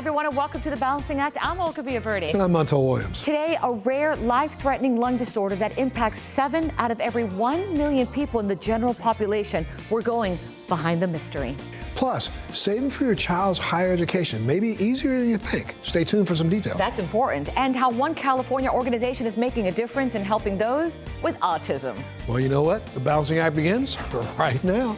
everyone, and welcome to The Balancing Act. I'm Olga Villaverde. And I'm Montel Williams. Today, a rare, life-threatening lung disorder that impacts 7 out of every 1 million people in the general population. We're going behind the mystery. Plus, saving for your child's higher education may be easier than you think. Stay tuned for some details. That's important. And how one California organization is making a difference in helping those with autism. Well, you know what? The Balancing Act begins right now.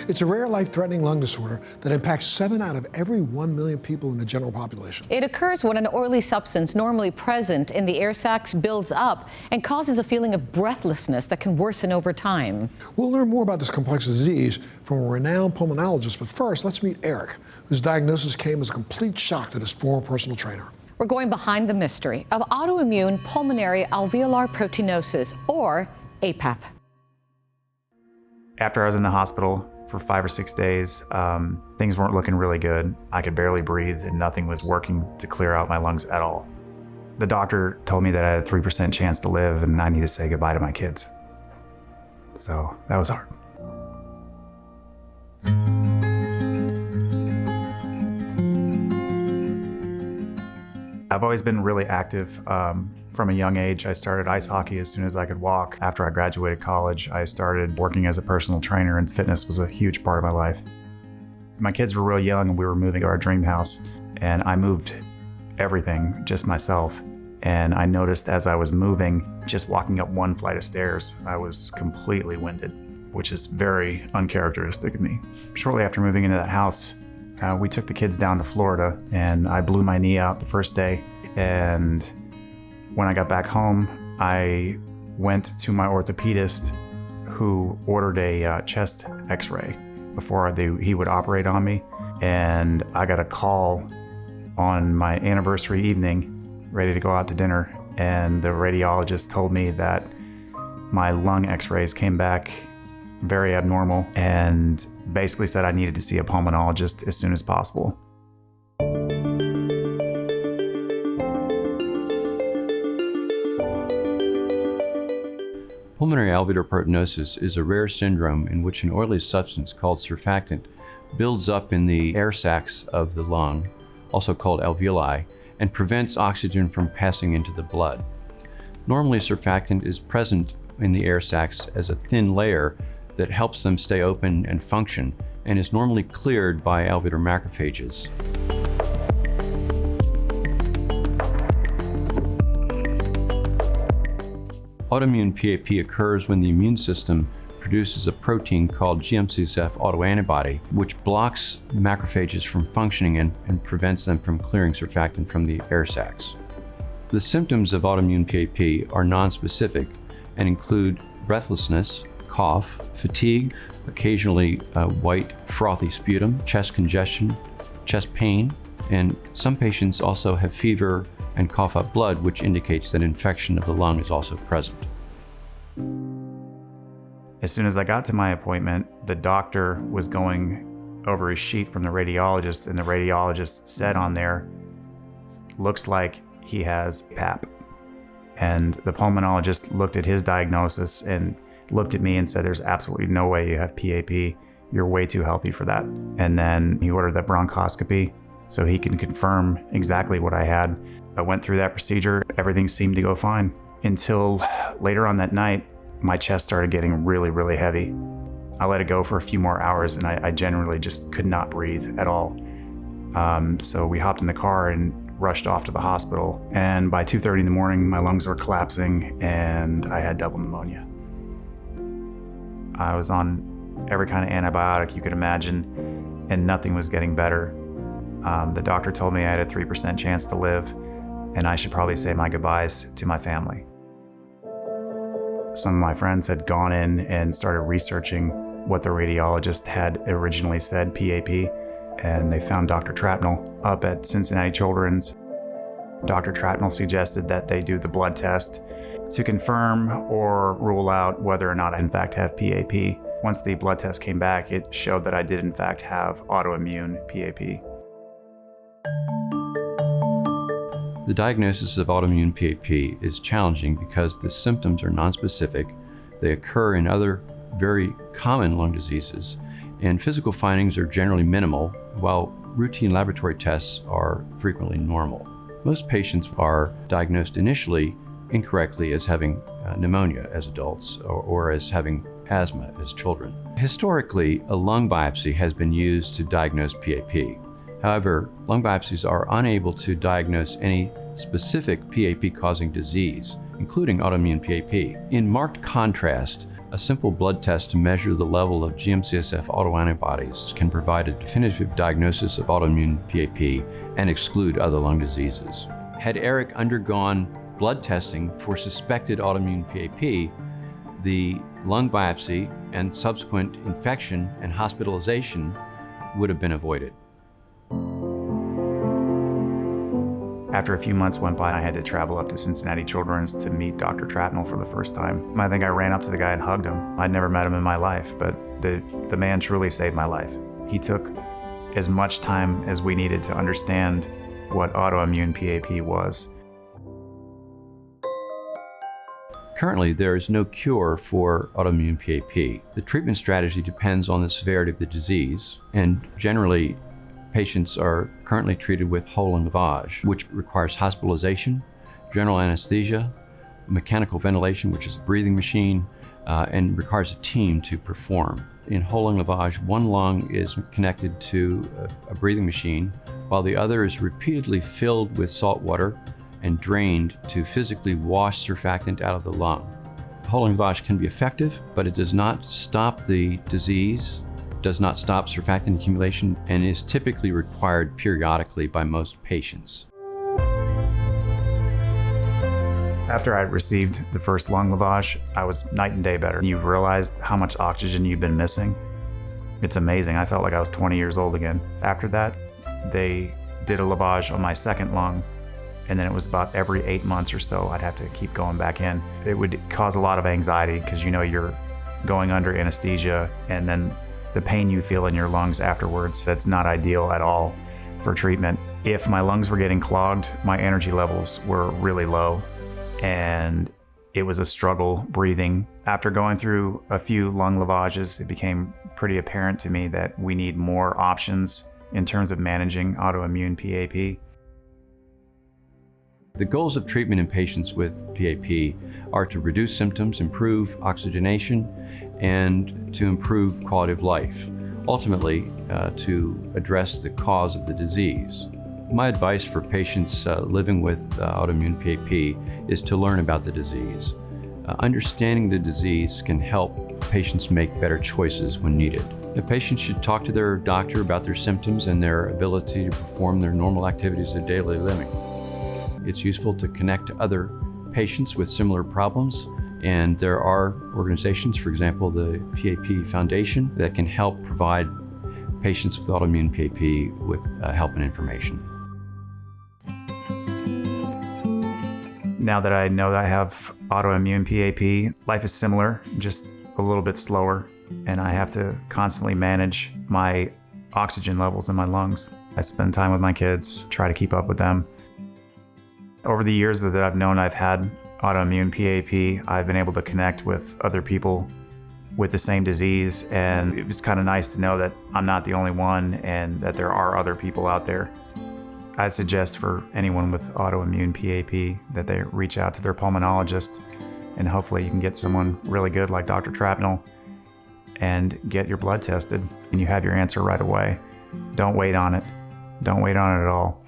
It's a rare life-threatening lung disorder that impacts 7 out of every 1 million people in the general population. It occurs when an oily substance normally present in the air sacs builds up and causes a feeling of breathlessness that can worsen over time. We'll learn more about this complex disease from a renowned pulmonologist, but first, let's meet Eric, whose diagnosis came as a complete shock to his former personal trainer. We're going behind the mystery of autoimmune pulmonary alveolar proteinosis, or aPAP. After I was in the hospital for 5 or 6 days, things weren't looking really good. I could barely breathe and nothing was working to clear out my lungs at all. The doctor told me that I had a 3% chance to live and I need to say goodbye to my kids. So that was hard. I've always been really active. From a young age, I started ice hockey as soon as I could walk. After I graduated college, I started working as a personal trainer, and fitness was a huge part of my life. My kids were real young and we were moving to our dream house, and I moved everything just myself. And I noticed as I was moving, just walking up one flight of stairs, I was completely winded, which is very uncharacteristic of me. Shortly after moving into that house, we took the kids down to Florida, and I blew my knee out the first day. And when I got back home, I went to my orthopedist, who ordered a chest x-ray before he would operate on me. And I got a call on my anniversary evening, ready to go out to dinner. And the radiologist told me that my lung x-rays came back very abnormal and basically said I needed to see a pulmonologist as soon as possible. Pulmonary alveolar proteinosis is a rare syndrome in which an oily substance called surfactant builds up in the air sacs of the lung, also called alveoli, and prevents oxygen from passing into the blood. Normally, surfactant is present in the air sacs as a thin layer that helps them stay open and function, and is normally cleared by alveolar macrophages. Autoimmune PAP occurs when the immune system produces a protein called GM-CSF autoantibody, which blocks macrophages from functioning and prevents them from clearing surfactant from the air sacs. The symptoms of autoimmune PAP are nonspecific and include breathlessness, cough, fatigue, occasionally white, frothy sputum, chest congestion, chest pain, and some patients also have fever and cough up blood, which indicates that infection of the lung is also present. As soon as I got to my appointment, the doctor was going over his sheet from the radiologist, and the radiologist said on there, "Looks like he has aPAP." And the pulmonologist looked at his diagnosis and looked at me and said, "There's absolutely no way you have PAP. You're way too healthy for that." And then he ordered the bronchoscopy so he can confirm exactly what I had. I went through that procedure. Everything seemed to go fine until later on that night, my chest started getting really, really heavy. I let it go for a few more hours and I generally just could not breathe at all. So we hopped in the car and rushed off to the hospital. And by 2:30 in the morning, my lungs were collapsing and I had double pneumonia. I was on every kind of antibiotic you could imagine and nothing was getting better. The doctor told me I had a 3% chance to live and I should probably say my goodbyes to my family. Some of my friends had gone in and started researching what the radiologist had originally said, PAP, and they found Dr. Trapnell up at Cincinnati Children's. Dr. Trapnell suggested that they do the blood test to confirm or rule out whether or not I in fact have PAP. Once the blood test came back, it showed that I did in fact have autoimmune PAP. The diagnosis of autoimmune PAP is challenging because the symptoms are nonspecific. They occur in other very common lung diseases, and physical findings are generally minimal, while routine laboratory tests are frequently normal. Most patients are diagnosed initially incorrectly as having pneumonia as adults or as having asthma as children. Historically, a lung biopsy has been used to diagnose PAP. However, lung biopsies are unable to diagnose any specific PAP-causing disease, including autoimmune PAP. In marked contrast, a simple blood test to measure the level of GM-CSF autoantibodies can provide a definitive diagnosis of autoimmune PAP and exclude other lung diseases. Had Eric undergone blood testing for suspected autoimmune PAP, the lung biopsy and subsequent infection and hospitalization would have been avoided. After a few months went by, I had to travel up to Cincinnati Children's to meet Dr. Trapnell for the first time. I think I ran up to the guy and hugged him. I'd never met him in my life, but the man truly saved my life. He took as much time as we needed to understand what autoimmune PAP was. Currently, there is no cure for autoimmune PAP. The treatment strategy depends on the severity of the disease, and generally, patients are currently treated with whole lung lavage, which requires hospitalization, general anesthesia, mechanical ventilation, which is a breathing machine, and requires a team to perform. In whole lung lavage, one lung is connected to a breathing machine, while the other is repeatedly filled with salt water and drained to physically wash surfactant out of the lung. Whole lung lavage can be effective, but it does not stop the disease, does not stop surfactant accumulation, and is typically required periodically by most patients. After I received the first lung lavage, I was night and day better. You realized how much oxygen you've been missing. It's amazing. I felt like I was 20 years old again. After that, they did a lavage on my second lung, and then it was about every 8 months or so I'd have to keep going back in. It would cause a lot of anxiety because you know you're going under anesthesia, and then the pain you feel in your lungs afterwards, that's not ideal at all for treatment. If my lungs were getting clogged, my energy levels were really low, and it was a struggle breathing. After going through a few lung lavages, it became pretty apparent to me that we need more options in terms of managing autoimmune PAP. The goals of treatment in patients with PAP are to reduce symptoms, improve oxygenation, and to improve quality of life, ultimately to address the cause of the disease. My advice for patients living with autoimmune PAP is to learn about the disease. Understanding the disease can help patients make better choices when needed. The patient should talk to their doctor about their symptoms and their ability to perform their normal activities of daily living. It's useful to connect to other patients with similar problems, and there are organizations, for example, the PAP Foundation, that can help provide patients with autoimmune PAP with help and information. Now that I know that I have autoimmune PAP, life is similar, just a little bit slower, and I have to constantly manage my oxygen levels in my lungs. I spend time with my kids, try to keep up with them. Over the years that I've known I've had autoimmune PAP, I've been able to connect with other people with the same disease, and it was kind of nice to know that I'm not the only one and that there are other people out there. I suggest for anyone with autoimmune PAP that they reach out to their pulmonologist, and hopefully you can get someone really good like Dr. Trapnell and get your blood tested, and you have your answer right away. Don't wait on it. Don't wait on it at all.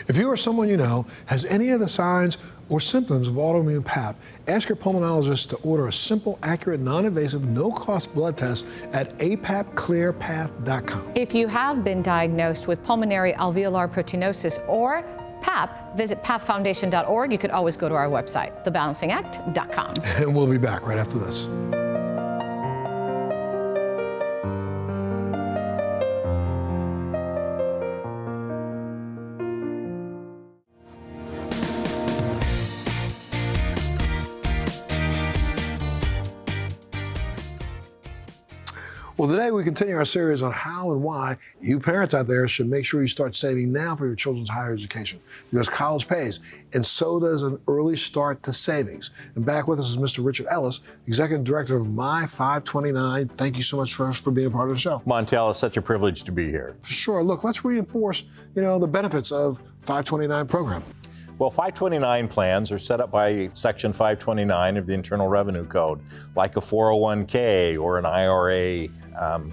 If you or someone you know has any of the signs or symptoms of autoimmune PAP, ask your pulmonologist to order a simple, accurate, non-invasive, no-cost blood test at apapclearpath.com. If you have been diagnosed with pulmonary alveolar proteinosis or PAP, visit papfoundation.org. You could always go to our website, thebalancingact.com. And we'll be back right after this. Well, today we continue our series on how and why you parents out there should make sure you start saving now for your children's higher education, because college pays, and so does an early start to savings. And back with us is Mr. Richard Ellis, Executive Director of My 529. Thank you so much for being a part of the show. Montel, it's such a privilege to be here. Sure. Look, let's reinforce, the benefits of 529 program. Well, 529 plans are set up by Section 529 of the Internal Revenue Code, like a 401k or an IRA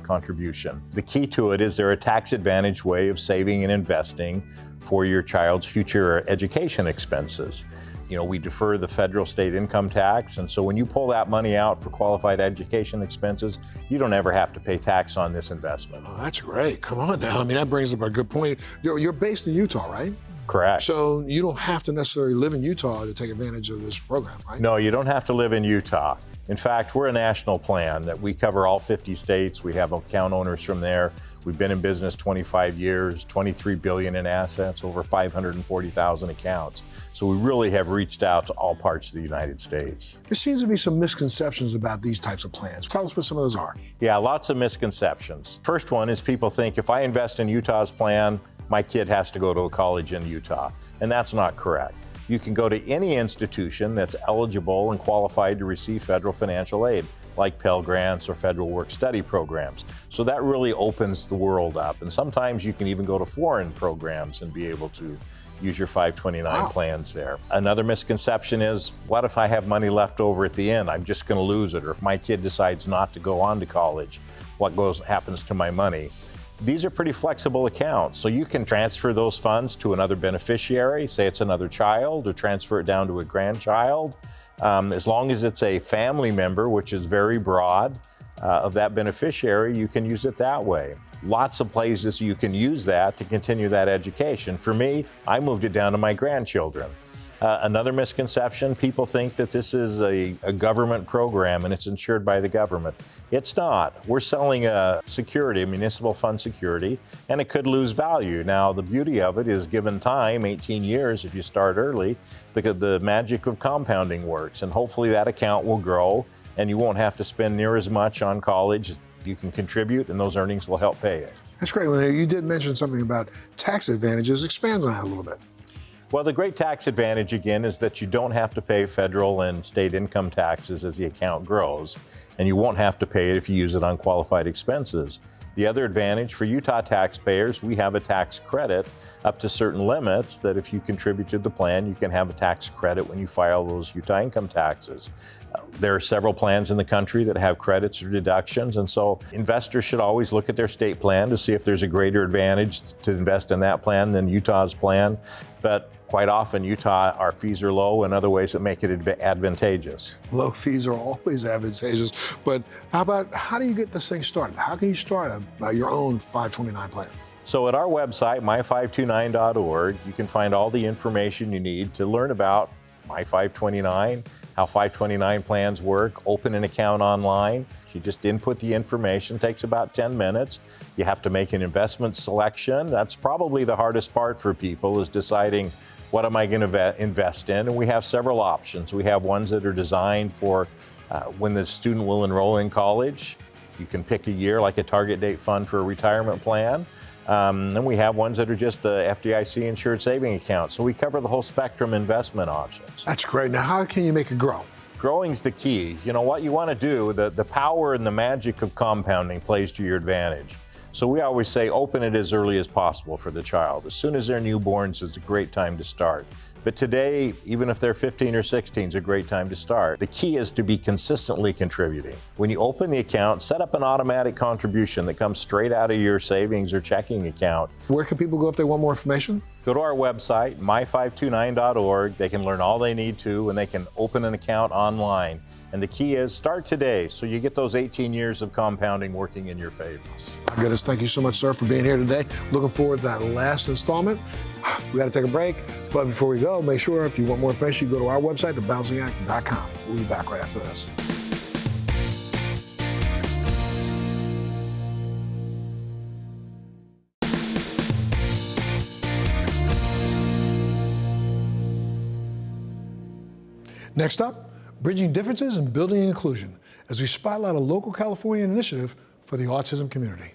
contribution. The key to it is they're a tax-advantaged way of saving and investing for your child's future education expenses. We defer the federal state income tax, and so when you pull that money out for qualified education expenses, you don't ever have to pay tax on this investment. Oh, that's great. Come on now. That brings up a good point. You're based in Utah, right? Correct. So you don't have to necessarily live in Utah to take advantage of this program, right? No, you don't have to live in Utah. In fact, we're a national plan that we cover all 50 states. We have account owners from there. We've been in business 25 years, 23 billion in assets, over 540,000 accounts. So we really have reached out to all parts of the United States. There seems to be some misconceptions about these types of plans. Tell us what some of those are. Yeah, lots of misconceptions. First one is people think if I invest in Utah's plan, my kid has to go to a college in Utah, and that's not correct. You can go to any institution that's eligible and qualified to receive federal financial aid, like Pell Grants or federal work-study programs. So that really opens the world up, and sometimes you can even go to foreign programs and be able to use your 529 plans there. Another misconception is, what if I have money left over at the end? I'm just going to lose it. Or if my kid decides not to go on to college, what happens to my money? These are pretty flexible accounts, so you can transfer those funds to another beneficiary, say it's another child, or transfer it down to a grandchild. As long as it's a family member, which is very broad, of that beneficiary, you can use it that way. Lots of places you can use that to continue that education. For me, I moved it down to my grandchildren. Another misconception, people think that this is a government program and it's insured by the government. It's not. We're selling a security, a municipal fund security, and it could lose value. Now, the beauty of it is, given time, 18 years if you start early, the magic of compounding works, and hopefully that account will grow and you won't have to spend near as much on college. You can contribute and those earnings will help pay it. That's great. Well, you did mention something about tax advantages. Expand on that a little bit. Well, the great tax advantage, again, is that you don't have to pay federal and state income taxes as the account grows, and you won't have to pay it if you use it on qualified expenses. The other advantage for Utah taxpayers, we have a tax credit up to certain limits that if you contribute to the plan, you can have a tax credit when you file those Utah income taxes. There are several plans in the country that have credits or deductions, and so investors should always look at their state plan to see if there's a greater advantage to invest in that plan than Utah's plan. But quite often, Utah, our fees are low, and other ways that make it advantageous. Low fees are always advantageous, but how do you get this thing started? How can you start your own 529 plan? So at our website, my529.org, you can find all the information you need to learn about My 529, how 529 plans work, open an account online. You just input the information, takes about 10 minutes. You have to make an investment selection. That's probably the hardest part for people, is deciding what am I going to invest in? And we have several options. We have ones that are designed for when the student will enroll in college. You can pick a year, like a target date fund for a retirement plan. Then we have ones that are just FDIC insured saving accounts. So we cover the whole spectrum investment options. That's great. Now, how can you make it grow? Growing's the key. What you want to do, the power and the magic of compounding plays to your advantage. So we always say open it as early as possible for the child. As soon as they're newborns is a great time to start. But today, even if they're 15 or 16, is a great time to start. The key is to be consistently contributing. When you open the account, set up an automatic contribution that comes straight out of your savings or checking account. Where can people go if they want more information? Go to our website, my529.org. They can learn all they need to, and they can open an account online. And the key is start today so you get those 18 years of compounding working in your favor. My goodness, thank you so much, sir, for being here today. Looking forward to that last installment. We got to take a break, but before we go, make sure if you want more information, you go to our website, thebalancing.com. We'll be back right after this. Next up, bridging differences and building inclusion, as we spotlight a local California initiative for the autism community.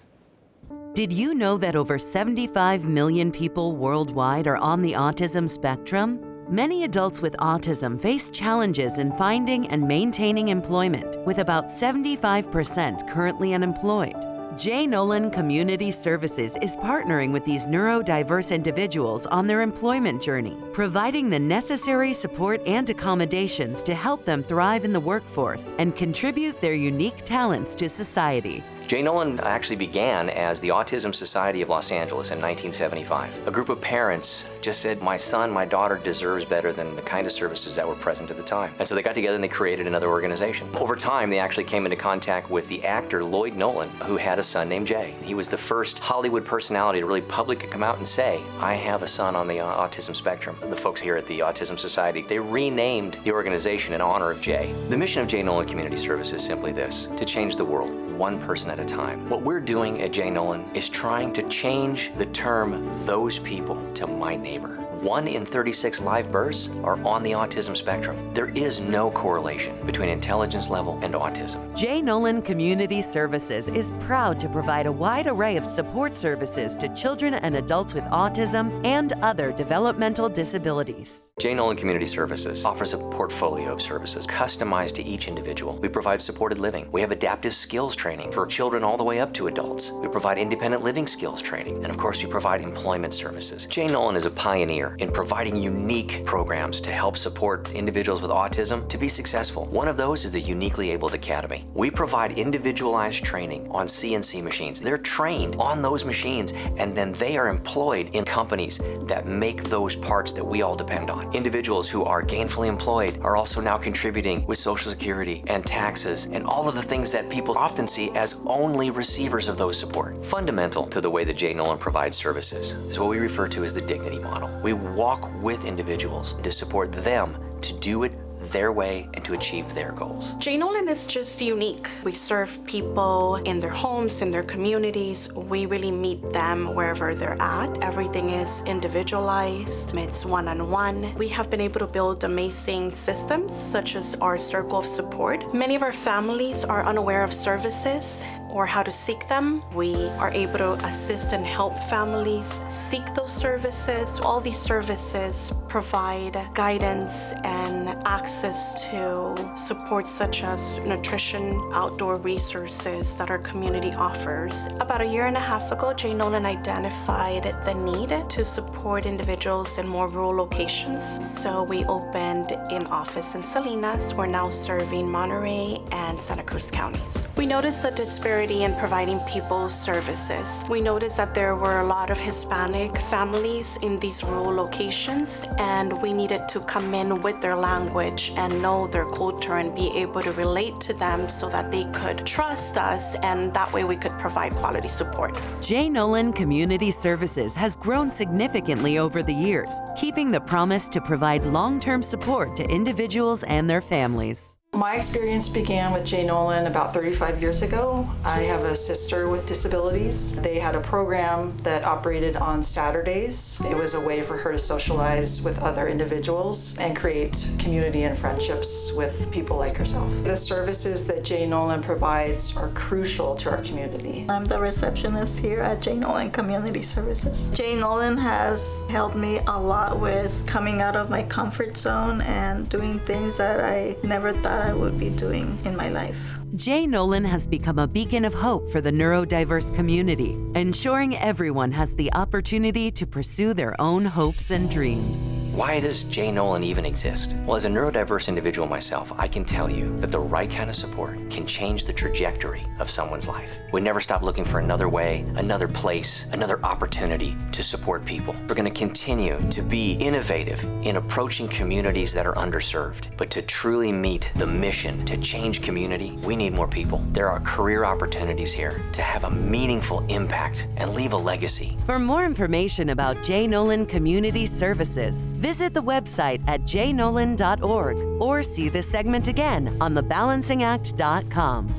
Did you know that over 75 million people worldwide are on the autism spectrum? Many adults with autism face challenges in finding and maintaining employment, with about 75% currently unemployed. J. Nolan Community Services is partnering with these neurodiverse individuals on their employment journey, providing the necessary support and accommodations to help them thrive in the workforce and contribute their unique talents to society. J. Nolan actually began as the Autism Society of Los Angeles in 1975. A group of parents just said, my son, my daughter deserves better than the kind of services that were present at the time. And so they got together and they created another organization. Over time, they actually came into contact with the actor Lloyd Nolan, who had a son named Jay. He was the first Hollywood personality to really publicly come out and say, I have a son on the autism spectrum. The folks here at the Autism Society, they renamed the organization in honor of Jay. The mission of J. Nolan Community Services is simply this, to change the world, one person at a time. What we're doing at J. Nolan is trying to change the term those people to my neighbor. 1 in 36 live births are on the autism spectrum. There is no correlation between intelligence level and autism. J. Nolan Community Services is proud to provide a wide array of support services to children and adults with autism and other developmental disabilities. J. Nolan Community Services offers a portfolio of services customized to each individual. We provide supported living. We have adaptive skills training for children all the way up to adults. We provide independent living skills training. And of course, we provide employment services. J. Nolan is a pioneer in providing unique programs to help support individuals with autism to be successful. One of those is the Uniquely Abled Academy. We provide individualized training on CNC machines. They're trained on those machines, and then they are employed in companies that make those parts that we all depend on. Individuals who are gainfully employed are also now contributing with Social Security and taxes and all of the things that people often see as only receivers of those support. Fundamental to the way that J. Nolan provides services is what we refer to as the dignity model. We walk with individuals to support them to do it their way and to achieve their goals. J. Nolan is just unique. We serve people in their homes, in their communities. We really meet them wherever they're at. Everything is individualized. It's one-on-one. We have been able to build amazing systems such as our circle of support. Many of our families are unaware of services or how to seek them. We are able to assist and help families seek those services. All these services provide guidance and access to support such as nutrition, outdoor resources that our community offers. About 1.5 years ago, J. Nolan identified the need to support individuals in more rural locations. So we opened an office in Salinas. We're now serving Monterey and Santa Cruz counties. We noticed a disparity in providing people services. We noticed that there were a lot of Hispanic families in these rural locations, and we needed to come in with their language and know their culture and be able to relate to them so that they could trust us, and that way we could provide quality support. J. Nolan Community Services has grown significantly over the years, keeping the promise to provide long-term support to individuals and their families. My experience began with J. Nolan about 35 years ago. I have a sister with disabilities. They had a program that operated on Saturdays. It was a way for her to socialize with other individuals and create community and friendships with people like herself. The services that J. Nolan provides are crucial to our community. I'm the receptionist here at J. Nolan Community Services. J. Nolan has helped me a lot with coming out of my comfort zone and doing things that I never thought I would be doing in my life. J. Nolan has become a beacon of hope for the neurodiverse community, ensuring everyone has the opportunity to pursue their own hopes and dreams. Why does J. Nolan even exist? Well, as a neurodiverse individual myself, I can tell you that the right kind of support can change the trajectory of someone's life. We never stop looking for another way, another place, another opportunity to support people. We're going to continue to be innovative in approaching communities that are underserved. But to truly meet the mission to change community, we need more people. There are career opportunities here to have a meaningful impact and leave a legacy. For more information about J. Nolan Community Services, visit the website at jnolan.org or see this segment again on thebalancingact.com.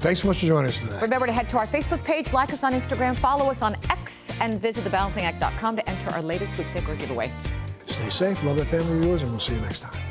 Thanks so much for joining us today. Remember to head to our Facebook page, like us on Instagram, follow us on X and visit thebalancingact.com to enter our latest sweepstakes giveaway. Stay safe, love that family of yours, and we'll see you next time.